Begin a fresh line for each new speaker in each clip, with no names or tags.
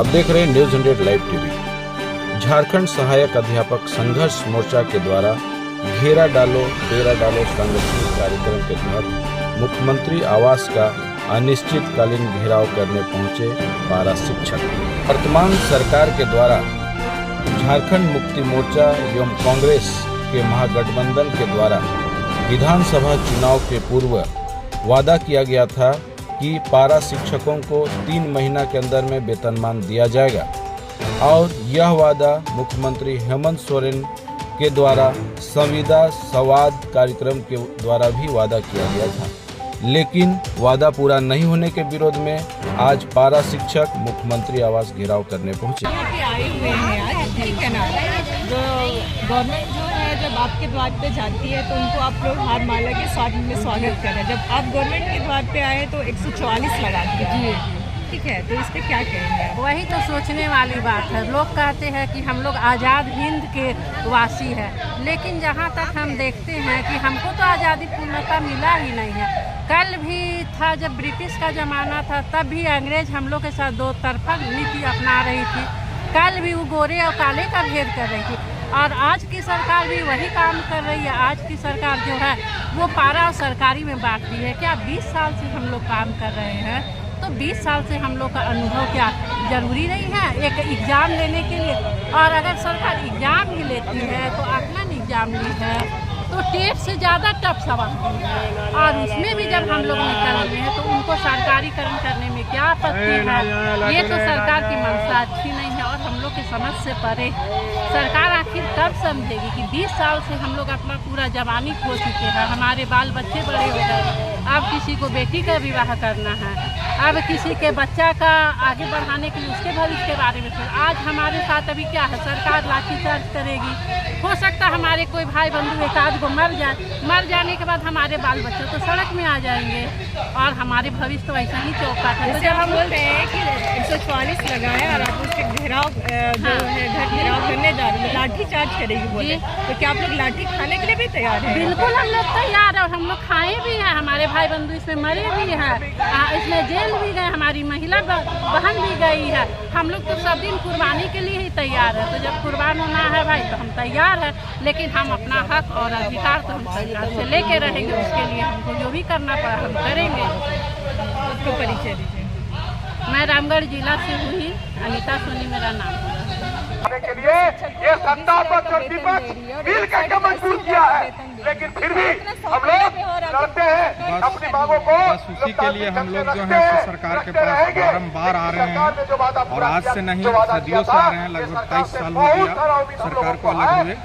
आप देख रहे हैं न्यूज़ 100 लाइव टीवी। झारखंड सहायक अध्यापक संघर्ष मोर्चा के द्वारा घेरा डालो डेरा डालो सांगठनिक कार्यक्रम के तहत मुख्यमंत्री आवास का अनिश्चितकालीन घेराव करने पहुंचे पारा शिक्षक। वर्तमान सरकार के द्वारा झारखंड मुक्ति मोर्चा एवं कांग्रेस के महागठबंधन के द्वारा विधानसभा चुनाव के पूर्व वादा किया गया था कि पारा शिक्षकों को 3 महीना के अंदर में वेतनमान दिया जाएगा और यह वादा मुख्यमंत्री हेमंत सोरेन के द्वारा संविदा संवाद कार्यक्रम के द्वारा भी वादा किया गया था, लेकिन वादा पूरा नहीं होने के विरोध में आज पारा शिक्षक मुख्यमंत्री आवास घेराव करने पहुंचे।
आए हुए हैं आज, ठीक है ना। जो गवर्नमेंट जो है जब आपके द्वार पे जाती है तो उनको आप लोग हार माला के साथ में स्वागत करें। जब आप गवर्नमेंट के द्वार पे आए तो 144 लगा दिया, ठीक है। तो इस पे क्या कहेंगे?
वही तो सोचने वाली बात है। लोग कहते हैं कि हम लोग आज़ाद हिंद के वासी हैं, लेकिन जहाँ तक हम देखते हैं कि हमको तो आज़ादी पूर्णता मिला ही नहीं है। कल भी था जब ब्रिटिश का ज़माना था, तब भी अंग्रेज हम लोग के साथ दो तरफा नीति अपना रही थी। कल भी वो गोरे और काले का भेद कर रही थी और आज की सरकार भी वही काम कर रही है। आज की सरकार जो है वो पारा और सरकारी में बांटती है। क्या 20 साल से हम लोग काम कर रहे हैं, तो 20 साल से हम लोग का अनुभव क्या ज़रूरी नहीं है एक एग्ज़ाम लेने के लिए? और अगर सरकार एग्ज़ाम भी लेती है तो आकलन एग्ज़ाम ली है तो टेट से ज़्यादा टफ सवाल है और उसमें भी जब हम लोग निकल रहे हैं तो उनको सरकारीकरण करने में क्या आपत्ति है? ये तो सरकार की मंशा अच्छी नहीं है और हम लोग की समझ से परे। सरकार आखिर कब समझेगी कि 20 साल से हम लोग अपना पूरा जवानी खो चुके हैं, हमारे बाल बच्चे बड़े हो गए, अब किसी को बेटी का विवाह करना है, अब किसी के बच्चा का आगे बढ़ाने के लिए उसके भविष्य के बारे में सोच। आज हमारे साथ अभी क्या है, सरकार लाठीचार्ज करेगी। हो सकता है हमारे कोई भाई बंधु एक आध को मर जाने के बाद हमारे बाल बच्चे तो सड़क में आ जाएंगे और हमारे भविष्य तो ऐसा ही चौका था।
तो जब हम बोल रहे हैं कि 144 लगाए और आप उसके घेराव जो है घर घेराव करने जा रहे हैं, लाठी चार्ज करेगी बोले, तो क्या आप लोग लाठी खाने के लिए भी तैयार हैं?
बिल्कुल हम लोग तैयार है और हम लोग खाए भी हैं। हमारे भाई बंधु इसमें मरे भी हैं, इसमें जेल भी गए, हमारी महिला बहन भी गई है। हम लोग तो सब दिन कुर्बानी के लिए ही तैयार है। तो जब कुर्बान होना है भाई तो हम तैयार है, लेकिन हम अपना हक और अधिकार तो हम सरकार से लेके रहेंगे। उसके लिए हमको जो भी करना पड़ा हम करेंगे।
उसको परिचय दीजिए।
मैं रामगढ़ जिला से हुई, अनीता सोनी मेरा नाम।
के लिए ये सत्ता पक्ष और विपक्ष मिल करके मजबूर किया है, लेकिन फिर भी हम लोग लड़ते हैं अपनी मांगों को।
उसी के लिए हम लोग जो है सरकार के पास बारंबार आ रहे हैं और आज से नहीं सदियों से आ रहे हैं। लगभग 23 साल हो गया सरकार को अलग हुए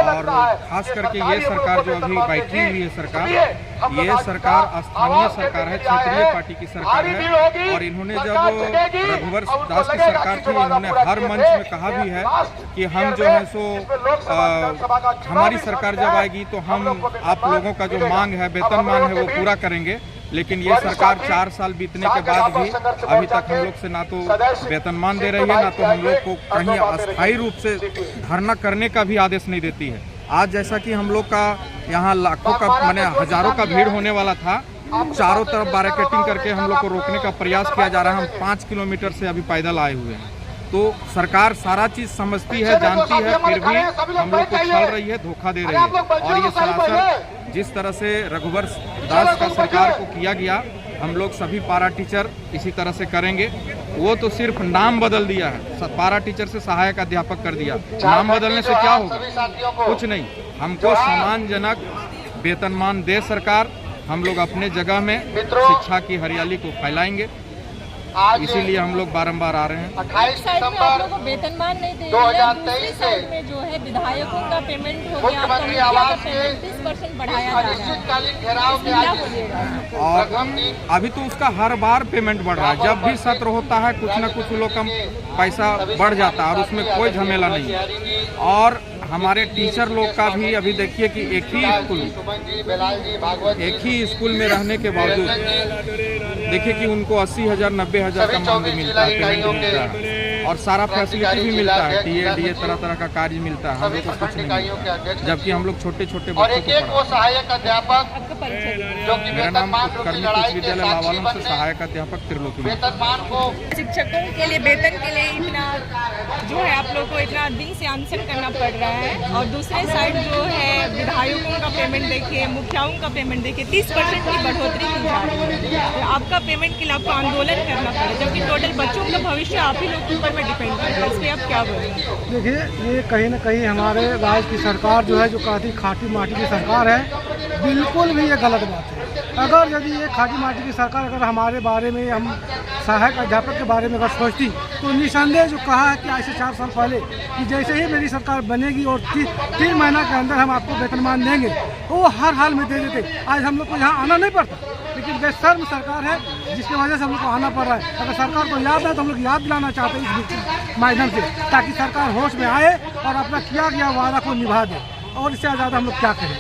और खास करके ये सरकार जो अभी बैठी हुई है सरकार, ये सरकार स्थानीय सरकार है, क्षेत्रीय पार्टी की सरकार है। और इन्होंने जब रघुवर दास की सरकार थी, इन्होंने हर मंच में कहा भी है कि हम जो है सो हमारी सरकार जब आएगी तो हम आप लोगों का जो मांग है वेतनमान है वो पूरा करेंगे। लेकिन ये सरकार 4 साल बीतने के बाद भी अभी तक हम लोग से ना तो वेतनमान दे रही है, ना तो हम लोग को कहीं अस्थायी रूप से धरना करने का भी आदेश नहीं देती है। आज जैसा कि हम लोग का यहाँ लाखों का माने हजारों का भीड़ होने वाला था, चारों तरफ बैरिकेडिंग करके हम लोग को रोकने का प्रयास किया जा रहा है। हम 5 किलोमीटर से अभी पैदल आए हुए हैं। तो सरकार सारा चीज समझती है, जानती है, फिर भी हम लोग को छल रही है, धोखा दे रही है। और ये सरासर जिस तरह से रघुवर दास का सरकार को किया गया, हम लोग सभी पारा टीचर इसी तरह से करेंगे। वो तो सिर्फ नाम बदल दिया है, पारा टीचर से सहायक अध्यापक कर दिया। नाम बदलने से क्या होगा? कुछ नहीं। हमको सम्मानजनक वेतनमान दे सरकार। हम लोग अपने जगह में शिक्षा की हरियाली को फैलाएंगे, इसीलिए हम लोग बारंबार आ रहे हैं।
28 साल में आप लोगों को वेतनमान नहीं दे रहे हैं, दूसरी साइड में जो है विधायकों का पेमेंट हो गया, आपका मुखिया का पेमेंट 30% बढ़ाया जा रहा है।
और अभी तो उसका हर बार पेमेंट बढ़ रहा है। जब भी सत्र होता है कुछ न कुछ लोग कम पैसा बढ़ जाता है और उसमें कोई झमेला नहीं है। और हमारे टीचर लोग का भी अभी देखिए कि एक ही स्कूल में रहने के बावजूद देखिए कि उनको 80,000 90,000 का मांग मिलता है, पेमेंट मिलता है। और सारा फैसिलिटी भी मिलता है, टीए डीए तरह तरह का कार्य मिलता है। हम लोग को कुछ नहीं मिलता, जबकि हम लोग छोटे छोटे बच्चों को पढ़ाते हैं।
सहायक अध्यापक
आपका परिचय दीजिए।
जो कि
मेरा नाम कर्मी उच्च विद्यालय लावालम से सहायक अध्यापक त्रिलोकी।
वेतनमान को
शिक्षकों के लिए वेतन के लिए इतना जो है आप लोग को इतना दिन से अनशन करना पड़ रहा है, और दूसरे साइड जो है विधायकों का पेमेंट देखिए, मुखियाओं का पेमेंट देखिए, 30% की बढ़ोतरी की जा रही है। तो आपका पेमेंट के लिए आपको आंदोलन करना पड़े, जबकि टोटल बच्चों का भविष्य आप ही लोग के ऊपर में डिपेंड करता है। इस पर आप क्या बोलेंगे?
देखिए, ये कहीं ना कहीं हमारे राज्य की सरकार जो है, जो काफ़ी खाटी माटी की सरकार है, बिल्कुल भी ये गलत बात है। अगर यदि ये खाटी माटी की सरकार अगर हमारे बारे में, हम सहायक अध्यापक के बारे में अगर सोचती, तो निसंदेह जो कहा है कि आज से 4 साल पहले कि जैसे ही मेरी सरकार बनेगी और 3 महीना के अंदर हम आपको वेतनमान देंगे, वो हर हाल में दे देते। आज हम लोग को यहाँ आना नहीं पड़ता, लेकिन बेशर्म सरकार है जिसकी वजह से हम लोग को आना पड़ रहा है। अगर सरकार को याद है तो हम लोग याद दिलाना चाहते हैं इस माध्यम से, ताकि सरकार होश में आए और अपना किया गया वादा को निभा दे। और इससे ज़्यादा हम लोग क्या करें?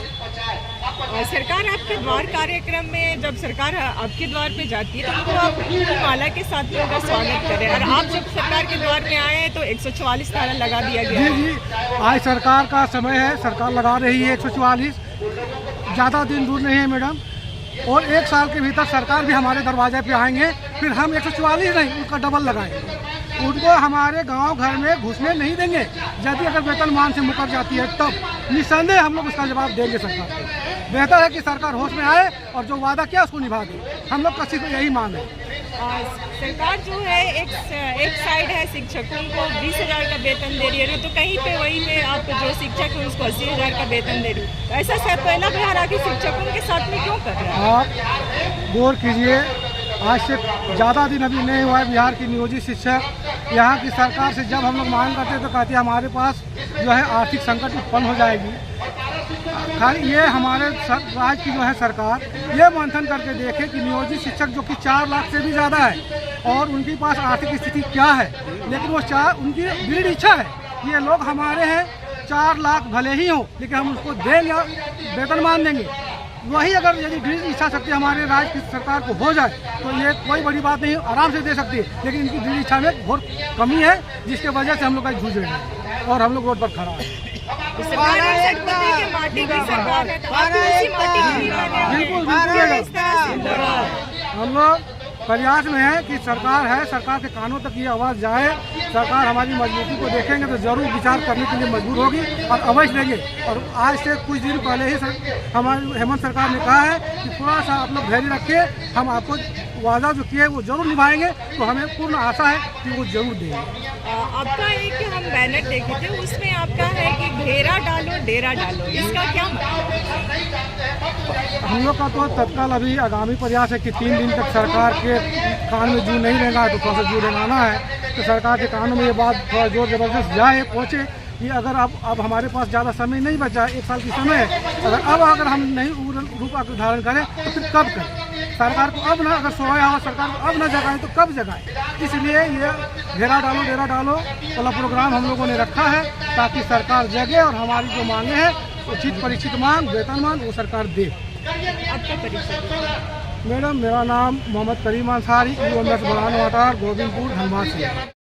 सरकार आपके द्वार कार्यक्रम में जब सरकार आपके द्वार पे जाती है तो उनको आप माला के साथ उनका स्वागत करें, और आप जब सरकार के द्वार में आए तो 144 धारा लगा दिया गया।
जी, आज सरकार का समय है, सरकार लगा रही है 144। ज़्यादा दिन दूर नहीं है मैडम, और 1 साल के भीतर सरकार भी हमारे दरवाजे पे आएंगे, फिर हम 144 नहीं, उनका डबल लगाएंगे। उनको हमारे गांव घर में घुसने नहीं देंगे। यदि अगर वेतनमान से मुकर जाती है तब निसंदेह हम लोग उसका जवाब देंगे सरकार को। बेहतर है कि सरकार होश में आए और जो वादा किया उसको निभा दे। हम लोग का सिर्फ यही मांग है।
सरकार जो है एक साइड है शिक्षकों को 20,000 का वेतन दे रही है, तो कहीं पे वहीं पे आप जो शिक्षक है उसको 80,000 का वेतन दे रही है। तो ऐसा सर पहला बिहार आके शिक्षकों के साथ में क्यों कर रहा है?
आप गौर कीजिए, आज से ज़्यादा दिन अभी नहीं हुआ है, बिहार की नियोजित शिक्षक यहाँ की सरकार से जब हम लोग मांग करते हैं तो कहती है हमारे पास जो है आर्थिक संकट उत्पन्न हो जाएगी। खाली ये हमारे राज्य की जो है सरकार ये मंथन करके देखे कि नियोजित शिक्षक जो कि 4 लाख से भी ज़्यादा है और उनके पास आर्थिक स्थिति क्या है, लेकिन वो उनकी दृढ़ इच्छा है, ये लोग हमारे हैं, 4 लाख भले ही हो लेकिन हम उसको देंगे, वेतनमान देंगे। वही अगर यदि दृढ़ इच्छा शक्ति हमारे राज्य की सरकार को हो जाए तो ये कोई बड़ी बात नहीं, आराम से दे सकती है, लेकिन इनकी दृढ़ इच्छा में बहुत कमी है, जिसके वजह से हम लोग आज जूझ रहे हैं और हम लोग रोड पर खड़ा है।
माटी की सरकार है, तो आप उसी माटी की ही बने हैं।
बिल्कुल हम लोग प्रयास में है कि सरकार है, सरकार के कानों तक ये आवाज़ जाए। सरकार हमारी मजबूती को देखेंगे तो जरूर विचार करने के लिए मजबूर होगी और अवश्य देंगे। और आज से कुछ दिन पहले ही हमारी हेमंत सरकार ने कहा है कि थोड़ा सा आप लोग धैर्य रखिए, हम आपको वादा जो किया है वो जरूर निभाएंगे। तो हमें पूर्ण आशा है कि वो जरूर देंगे।
आपका एक हम बैनर देखे थे, उसमें आपका है कि घेरा डालो डेरा डालो, इसका क्या मतलब?
हम लोग का तो तत्काल अभी आगामी प्रयास है कि 3 दिन तक सरकार के कान में जू नहीं रहेगा, तो थोड़ा सा जू लगाना है। तो सरकार के कानों में ये बात थोड़ा जोर जबरदस्त जाए, पहुँचे कि अगर अब हमारे पास ज़्यादा समय नहीं बचा है, 1 साल की समय है, अगर हम नहीं रूप धारण करें तो फिर कब करें? सरकार को अब ना अगर सोया हुआ सरकार को अब ना जगाएं तो कब जगाएं? इसलिए ये घेरा डालो डेरा डालो वाला प्रोग्राम हम लोगों ने रखा है, ताकि सरकार जगे और हमारी जो मांगे हैं उचित परिचित मांग वेतनमान वो सरकार दे।
आपका परिचय?
मैडम, मेरा नाम मोहम्मद करीम अंसारी, UMS बुरहानवाटार, गोविंदपुर, धनबाद से।